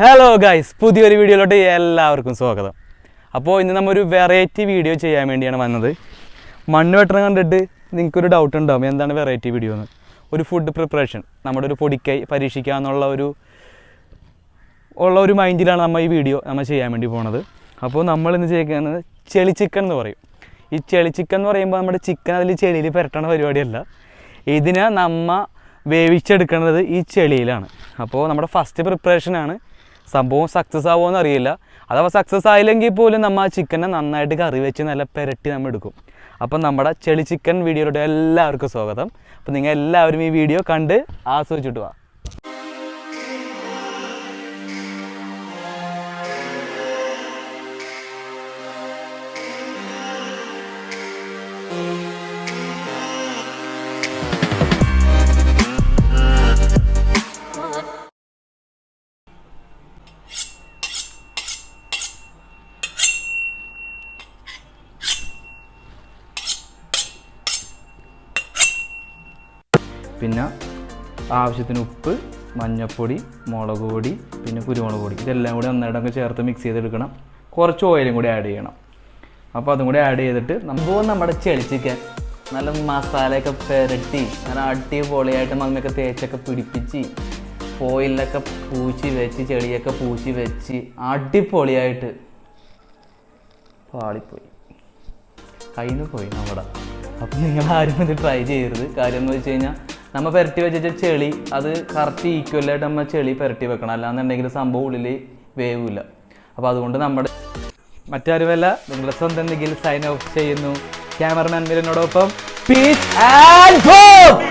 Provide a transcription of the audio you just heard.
Hello guys, പുതിയൊരു വീഡിയോയിലോട്ട് എല്ലാവർക്കും സ്വാഗതം. അപ്പോൾ ഇന്ന് നമ്മൊരു വെറൈറ്റി വീഡിയോ ചെയ്യാൻ വേണ്ടിയാണ് വന്നത്. മണ്ണ് വെട്ടണം കണ്ടിട്ട് നിങ്ങൾക്കൊരു ഡൗട്ട് ഉണ്ടാവും, എന്താണ് വെറൈറ്റി വീഡിയോ എന്ന്. ഒരു ഫുഡ് പ്രിപ്പറേഷൻ, നമ്മുടെ ഒരു പൊടിക്കൈ പരീക്ഷിക്കാമെന്നുള്ള ഒരു മൈൻഡിലാണ് നമ്മൾ ഈ വീഡിയോ ചെയ്യാൻ വേണ്ടി പോണത്. അപ്പോൾ നമ്മൾ ഇന്ന് ചെയ്യുന്നത് ചെളി ചിക്കൻ എന്ന് പറയും. ഈ ചെളി ചിക്കൻ എന്ന് പറയുമ്പോൾ നമ്മുടെ ചിക്കൻ അതിൽ ചെളിയിൽ പുരട്ടണ പരിപാടിയല്ല. ഇതിനെ നമ്മൾ വേവിച്ചെടുക്കുന്നത് ഈ ചെളിയിലാണ്. അപ്പോൾ നമ്മുടെ ഫസ്റ്റ് പ്രിപ്പറേഷനാണ്. സംഭവം സക്സസ് ആവുമോ എന്ന് അറിയില്ല. അഥവാ സക്സസ് ആയില്ലെങ്കിൽ പോലും നമ്മൾ ആ ചിക്കനെ നന്നായിട്ട് കറി വെച്ച് നല്ല പുരട്ടി നമ്മൾ എടുക്കും. അപ്പം നമ്മുടെ ചെളി ചിക്കൻ വീഡിയോയിലോട്ട് എല്ലാവർക്കും സ്വാഗതം. അപ്പോൾ നിങ്ങൾ എല്ലാവരും ഈ വീഡിയോ കണ്ട് ആസ്വദിച്ചിട്ട് വാ. പിന്നെ ആവശ്യത്തിന് ഉപ്പ്, മഞ്ഞൾപ്പൊടി, മുളക് പൊടി, പിന്നെ കുരുമുളക് പൊടി, ഇതെല്ലാം കൂടി നന്നായിട്ടൊക്കെ ചേർത്ത് മിക്സ് ചെയ്തെടുക്കണം. കുറച്ച് ഓയിലും കൂടി ആഡ് ചെയ്യണം. അപ്പോൾ അതും കൂടി ആഡ് ചെയ്തിട്ട് നമ്മുടെ ചെളി ചിക്കൻ നല്ല മസാലയൊക്കെ പുരട്ടി നല്ല അടിപൊളിയായിട്ട് മമ്മയൊക്കെ തേച്ചൊക്കെ പിടിപ്പിച്ച് ഓയിലൊക്കെ പൂശി വെച്ച് ചെളിയൊക്കെ പൂശി വെച്ച് അടിപൊളിയായിട്ട് പാളിപ്പോയി, കയ്യിൽ നിന്ന് പോയി നമ്മുടെ. അപ്പം നിങ്ങളാരും ഇത് ട്രൈ ചെയ്യരുത്. കാര്യം എന്ന് വെച്ച് കഴിഞ്ഞാൽ നമ്മൾ പുരട്ടി വെച്ച ചെളി അത് കറക്റ്റ് ഈക്വലായിട്ട് നമ്മൾ ചെളി പുരട്ടി വെക്കണം. അല്ലാന്നുണ്ടെങ്കിൽ സംഭവം ഉള്ളിൽ വേവില്ല. അപ്പോൾ അതുകൊണ്ട് നമ്മുടെ മറ്റാരുമല്ല, നിങ്ങളുടെ സ്വന്തം എന്തെങ്കിലും സൈൻ ഓഫ് ചെയ്യുന്നു. ക്യാമറമാൻ മിലനോടൊപ്പം പീസ് ആൻഡ് ഹോപ്പ്.